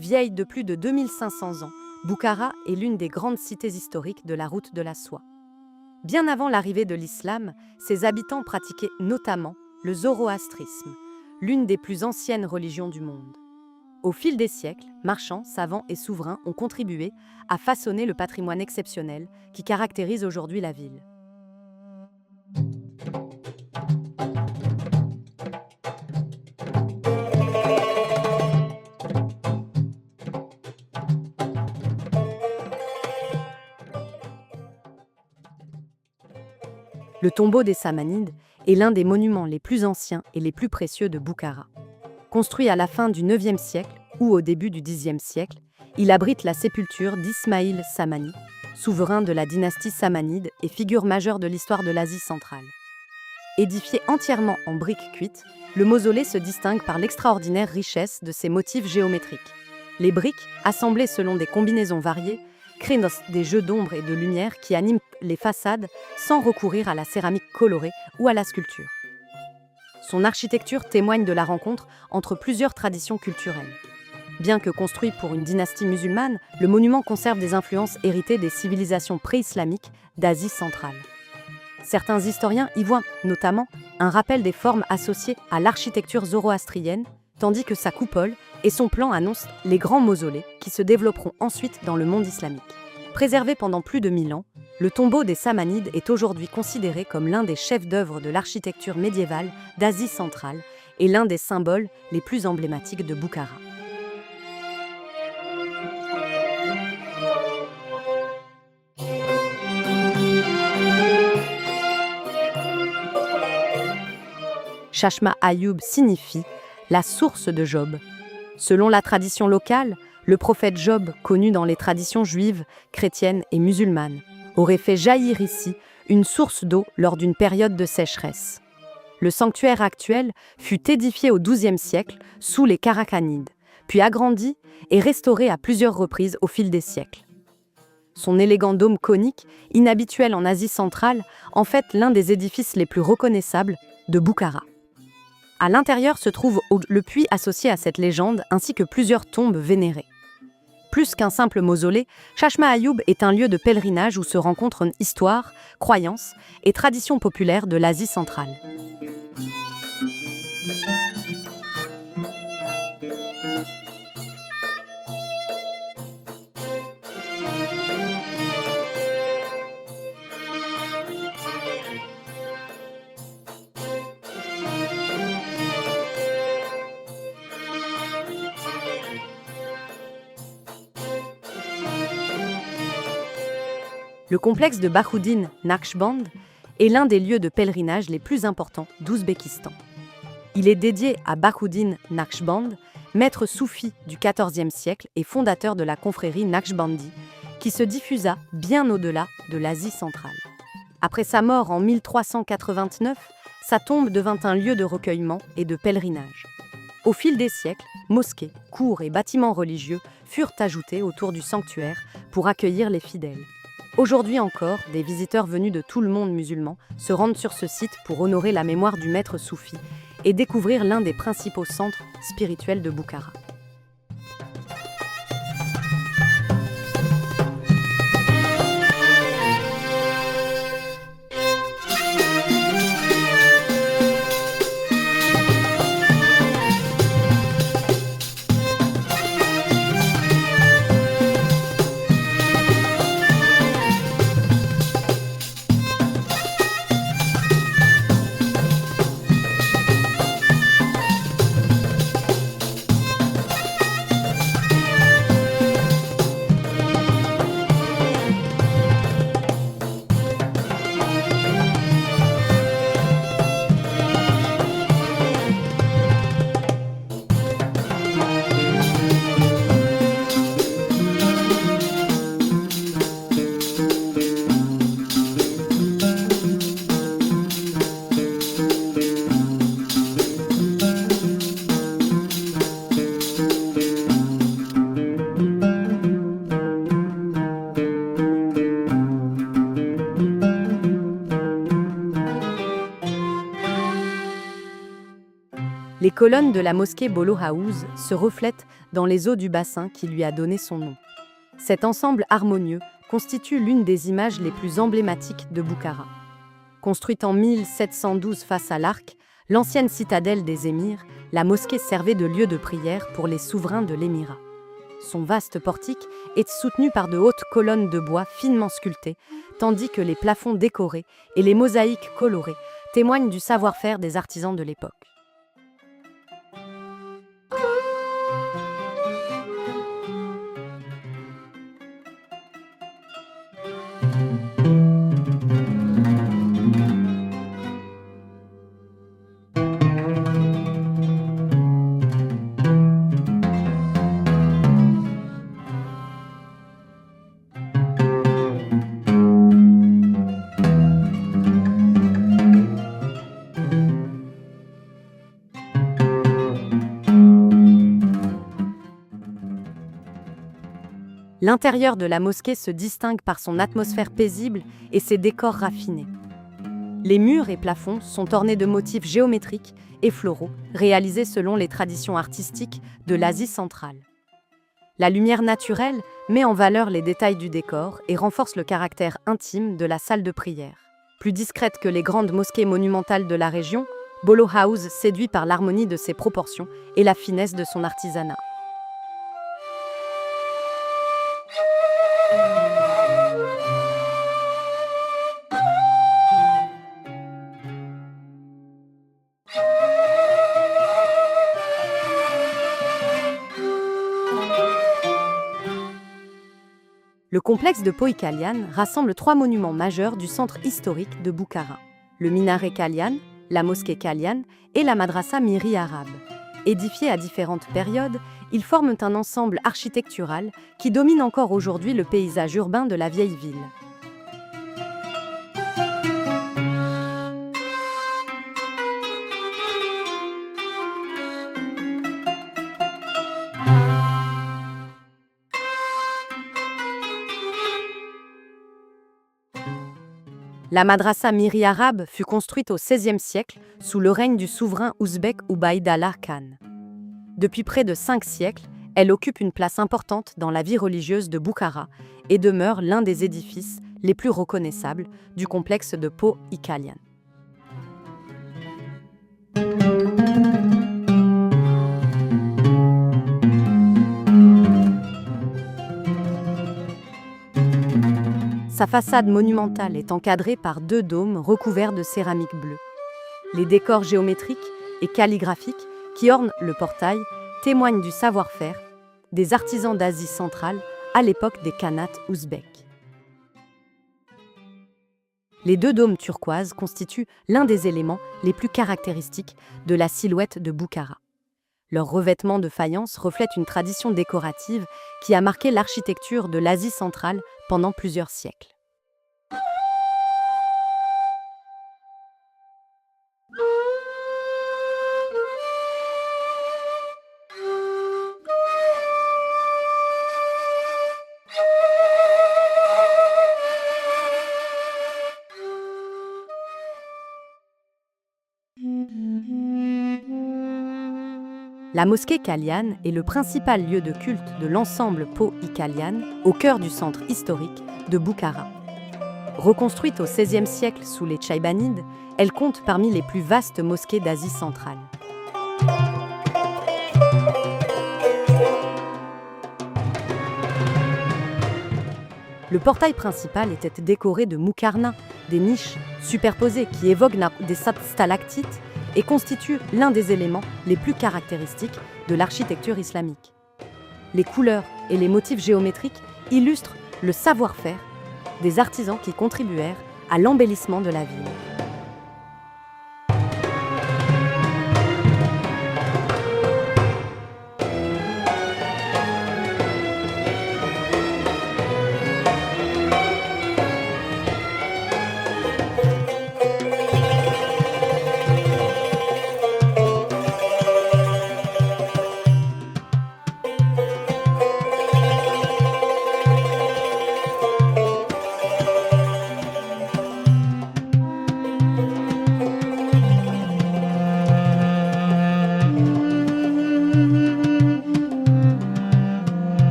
Vieille de plus de 2500 ans, Boukhara est l'une des grandes cités historiques de la route de la soie. Bien avant l'arrivée de l'islam, ses habitants pratiquaient notamment le zoroastrisme, l'une des plus anciennes religions du monde. Au fil des siècles, marchands, savants et souverains ont contribué à façonner le patrimoine exceptionnel qui caractérise aujourd'hui la ville. Le tombeau des Samanides est l'un des monuments les plus anciens et les plus précieux de Boukhara. Construit à la fin du IXe siècle ou au début du Xe siècle, il abrite la sépulture d'Ismaïl Samani, souverain de la dynastie samanide et figure majeure de l'histoire de l'Asie centrale. Édifié entièrement en briques cuites, le mausolée se distingue par l'extraordinaire richesse de ses motifs géométriques. Les briques, assemblées selon des combinaisons variées, créent des jeux d'ombre et de lumière qui animent les façades sans recourir à la céramique colorée ou à la sculpture. Son architecture témoigne de la rencontre entre plusieurs traditions culturelles. Bien que construit pour une dynastie musulmane, le monument conserve des influences héritées des civilisations pré-islamiques d'Asie centrale. Certains historiens y voient notamment un rappel des formes associées à l'architecture zoroastrienne, tandis que sa coupole et son plan annoncent les grands mausolées qui se développeront ensuite dans le monde islamique. Préservé pendant plus de 1000 ans, le tombeau des Samanides est aujourd'hui considéré comme l'un des chefs-d'œuvre de l'architecture médiévale d'Asie centrale et l'un des symboles les plus emblématiques de Boukhara. Chashma Ayoub signifie « la source de Job ». Selon la tradition locale, le prophète Job, connu dans les traditions juives, chrétiennes et musulmanes, aurait fait jaillir ici une source d'eau lors d'une période de sécheresse. Le sanctuaire actuel fut édifié au XIIe siècle sous les Karakhanides, puis agrandi et restauré à plusieurs reprises au fil des siècles. Son élégant dôme conique, inhabituel en Asie centrale, en fait l'un des édifices les plus reconnaissables de Boukhara. À l'intérieur se trouve le puits associé à cette légende ainsi que plusieurs tombes vénérées. Plus qu'un simple mausolée, Chashma Ayoub est un lieu de pèlerinage où se rencontrent histoire, croyances et traditions populaires de l'Asie centrale. Le complexe de Bahouddin Naqshband est l'un des lieux de pèlerinage les plus importants d'Ouzbékistan. Il est dédié à Bahouddin Naqshband, maître soufi du XIVe siècle et fondateur de la confrérie Naqshbandi, qui se diffusa bien au-delà de l'Asie centrale. Après sa mort en 1389, sa tombe devint un lieu de recueillement et de pèlerinage. Au fil des siècles, mosquées, cours et bâtiments religieux furent ajoutés autour du sanctuaire pour accueillir les fidèles. Aujourd'hui encore, des visiteurs venus de tout le monde musulman se rendent sur ce site pour honorer la mémoire du maître soufi et découvrir l'un des principaux centres spirituels de Boukhara. Les colonnes de la mosquée Bolo House se reflètent dans les eaux du bassin qui lui a donné son nom. Cet ensemble harmonieux constitue l'une des images les plus emblématiques de Boukhara. Construite en 1712 face à l'Arc, l'ancienne citadelle des émirs, la mosquée servait de lieu de prière pour les souverains de l'émirat. Son vaste portique est soutenu par de hautes colonnes de bois finement sculptées, tandis que les plafonds décorés et les mosaïques colorées témoignent du savoir-faire des artisans de l'époque. L'intérieur de la mosquée se distingue par son atmosphère paisible et ses décors raffinés. Les murs et plafonds sont ornés de motifs géométriques et floraux, réalisés selon les traditions artistiques de l'Asie centrale. La lumière naturelle met en valeur les détails du décor et renforce le caractère intime de la salle de prière. Plus discrète que les grandes mosquées monumentales de la région, Bolo House séduit par l'harmonie de ses proportions et la finesse de son artisanat. Le complexe de Poi Kalyan rassemble 3 monuments majeurs du centre historique de Boukhara: le minaret Kalyan, la mosquée Kalyan et la madrasa Miri arabe. Édifiés à différentes périodes, ils forment un ensemble architectural qui domine encore aujourd'hui le paysage urbain de la vieille ville. La madrasa Miri arabe fut construite au XVIe siècle sous le règne du souverain ouzbek Ubaydallah Khan. Depuis près de 5 siècles, elle occupe une place importante dans la vie religieuse de Boukhara et demeure l'un des édifices les plus reconnaissables du complexe de Poi Kalyan. Sa façade monumentale est encadrée par 2 dômes recouverts de céramique bleue. Les décors géométriques et calligraphiques qui ornent le portail témoignent du savoir-faire des artisans d'Asie centrale à l'époque des khanats ouzbeks. Les 2 dômes turquoises constituent l'un des éléments les plus caractéristiques de la silhouette de Boukhara. Leur revêtement de faïence reflète une tradition décorative qui a marqué l'architecture de l'Asie centrale pendant plusieurs siècles. La mosquée Kalyan est le principal lieu de culte de l'ensemble Poi Kalyan, au cœur du centre historique de Boukhara. Reconstruite au XVIe siècle sous les Tchaïbanides, elle compte parmi les plus vastes mosquées d'Asie centrale. Le portail principal était décoré de muqarna, des niches superposées qui évoquent des stalactites et constitue l'un des éléments les plus caractéristiques de l'architecture islamique. Les couleurs et les motifs géométriques illustrent le savoir-faire des artisans qui contribuèrent à l'embellissement de la ville.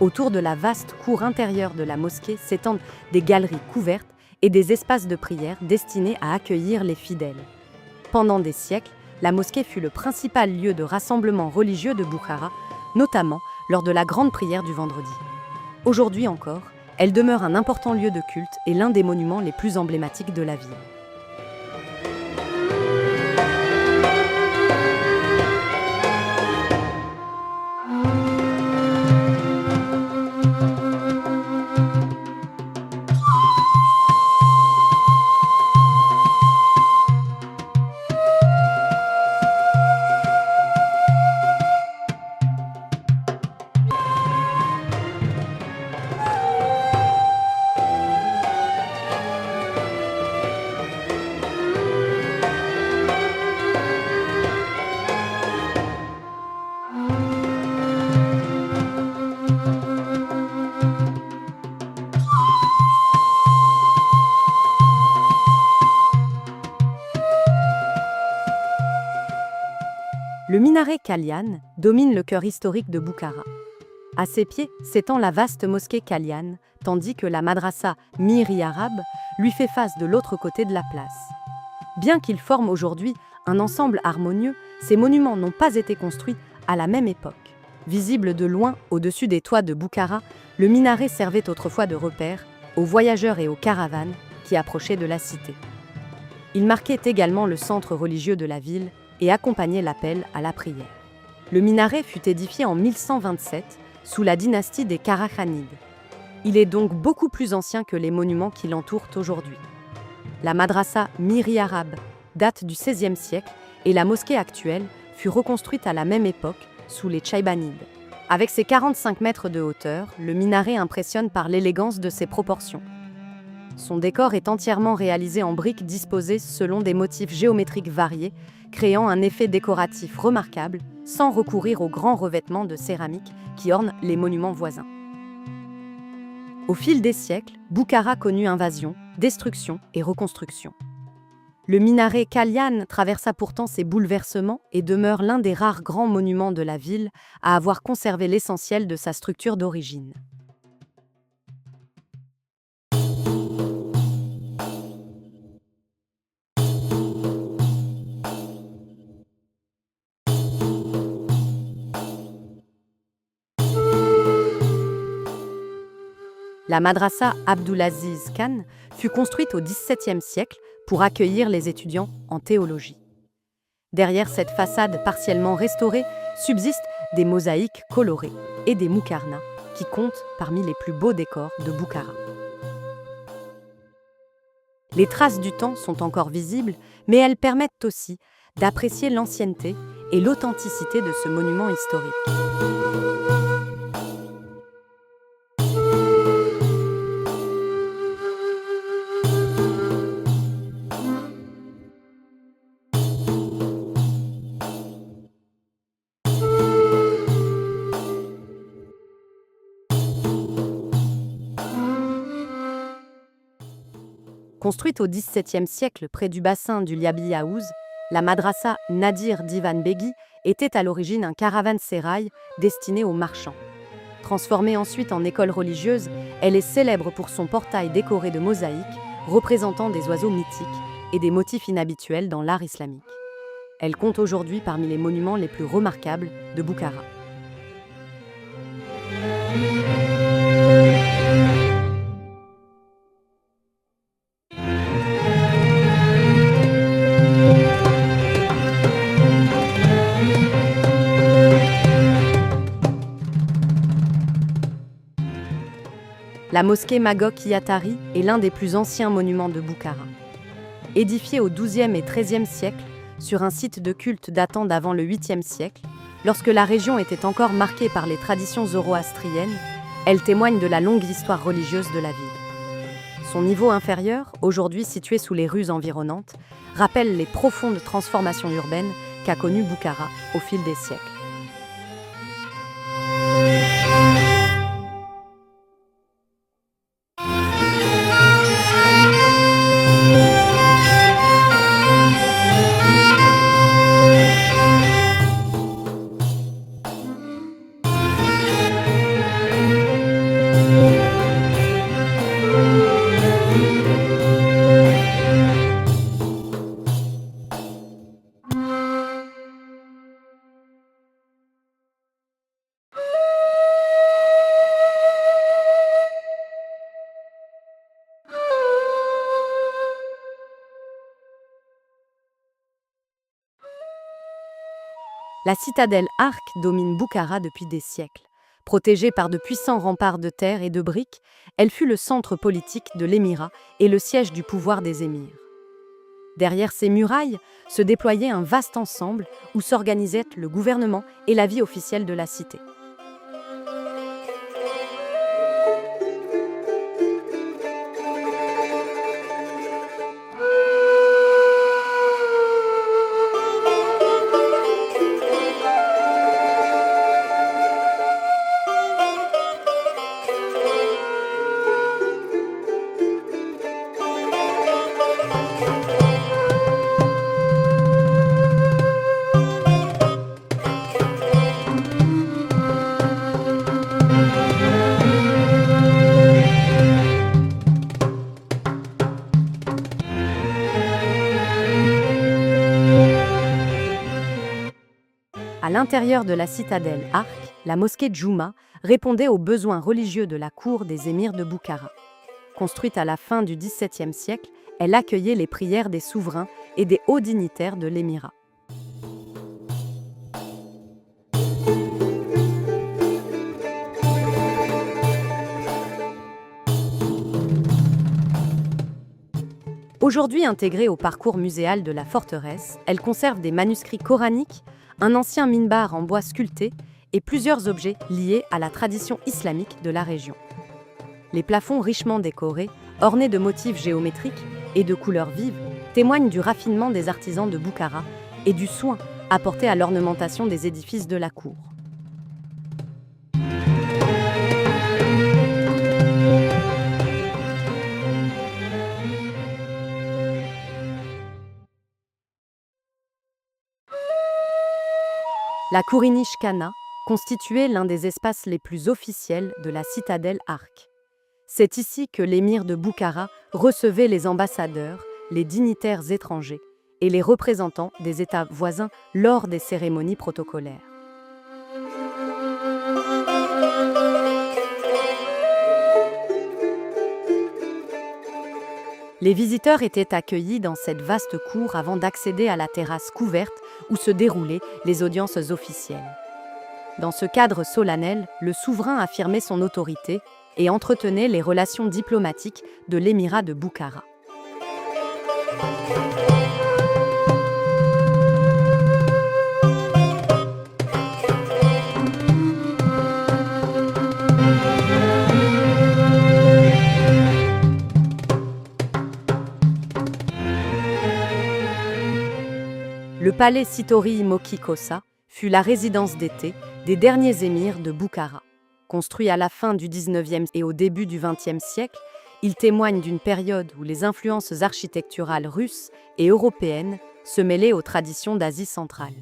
Autour de la vaste cour intérieure de la mosquée s'étendent des galeries couvertes et des espaces de prière destinés à accueillir les fidèles. Pendant des siècles, la mosquée fut le principal lieu de rassemblement religieux de Bukhara, notamment lors de la grande prière du vendredi. Aujourd'hui encore, elle demeure un important lieu de culte et l'un des monuments les plus emblématiques de la ville. Le minaret Kalyan domine le cœur historique de Bukhara. À ses pieds s'étend la vaste mosquée Kalyan, tandis que la madrasa Miri Arabe lui fait face de l'autre côté de la place. Bien qu'ils forment aujourd'hui un ensemble harmonieux, ces monuments n'ont pas été construits à la même époque. Visible de loin au-dessus des toits de Bukhara, le minaret servait autrefois de repère aux voyageurs et aux caravanes qui approchaient de la cité. Il marquait également le centre religieux de la ville et accompagnait l'appel à la prière. Le minaret fut édifié en 1127 sous la dynastie des Karakhanides. Il est donc beaucoup plus ancien que les monuments qui l'entourent aujourd'hui. La madrasa Miri Arabe date du XVIe siècle et la mosquée actuelle fut reconstruite à la même époque sous les Chaybanides. Avec ses 45 mètres de hauteur, le minaret impressionne par l'élégance de ses proportions. Son décor est entièrement réalisé en briques disposées selon des motifs géométriques variés, créant un effet décoratif remarquable, sans recourir aux grands revêtements de céramique qui ornent les monuments voisins. Au fil des siècles, Bukhara connut invasions, destructions et reconstructions. Le minaret Kalyan traversa pourtant ces bouleversements et demeure l'un des rares grands monuments de la ville à avoir conservé l'essentiel de sa structure d'origine. La madrasa Abdulaziz Khan fut construite au XVIIe siècle pour accueillir les étudiants en théologie. Derrière cette façade partiellement restaurée subsistent des mosaïques colorées et des muqarnas qui comptent parmi les plus beaux décors de Bukhara. Les traces du temps sont encore visibles, mais elles permettent aussi d'apprécier l'ancienneté et l'authenticité de ce monument historique. Construite au XVIIe siècle près du bassin du Liabi Aouz, la madrasa Nadir Divan Beghi était à l'origine un caravansérail destiné aux marchands. Transformée ensuite en école religieuse, elle est célèbre pour son portail décoré de mosaïques représentant des oiseaux mythiques et des motifs inhabituels dans l'art islamique. Elle compte aujourd'hui parmi les monuments les plus remarquables de Bukhara. La mosquée Magok-i-Atari est l'un des plus anciens monuments de Bukhara. Édifiée au XIIe et XIIIe siècle, sur un site de culte datant d'avant le 8e siècle, lorsque la région était encore marquée par les traditions zoroastriennes, elle témoigne de la longue histoire religieuse de la ville. Son niveau inférieur, aujourd'hui situé sous les rues environnantes, rappelle les profondes transformations urbaines qu'a connues Bukhara au fil des siècles. La citadelle Arc domine Boukhara depuis des siècles. Protégée par de puissants remparts de terre et de briques, elle fut le centre politique de l'émirat et le siège du pouvoir des émirs. Derrière ces murailles se déployait un vaste ensemble où s'organisaient le gouvernement et la vie officielle de la cité. À l'intérieur de la citadelle Arc, la mosquée Djouma répondait aux besoins religieux de la cour des émirs de Boukhara. Construite à la fin du XVIIe siècle, elle accueillait les prières des souverains et des hauts dignitaires de l'émirat. Aujourd'hui intégrée au parcours muséal de la forteresse, elle conserve des manuscrits coraniques, un ancien minbar en bois sculpté et plusieurs objets liés à la tradition islamique de la région. Les plafonds richement décorés, ornés de motifs géométriques et de couleurs vives, témoignent du raffinement des artisans de Boukhara et du soin apporté à l'ornementation des édifices de la cour. La Kourinish Khana constituait l'un des espaces les plus officiels de la citadelle Arc. C'est ici que l'émir de Boukhara recevait les ambassadeurs, les dignitaires étrangers et les représentants des États voisins lors des cérémonies protocolaires. Les visiteurs étaient accueillis dans cette vaste cour avant d'accéder à la terrasse couverte où se déroulaient les audiences officielles. Dans ce cadre solennel, le souverain affirmait son autorité et entretenait les relations diplomatiques de l'émirat de Boukhara. Le palais Sitori Moki Kosa fut la résidence d'été des derniers émirs de Boukhara. Construit à la fin du XIXe et au début du XXe siècle, il témoigne d'une période où les influences architecturales russes et européennes se mêlaient aux traditions d'Asie centrale.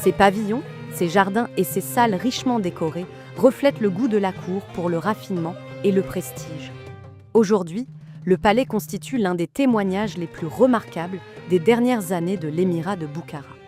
Ces pavillons, ces jardins et ces salles richement décorées reflètent le goût de la cour pour le raffinement et le prestige. Aujourd'hui, le palais constitue l'un des témoignages les plus remarquables des dernières années de l'émirat de Boukhara.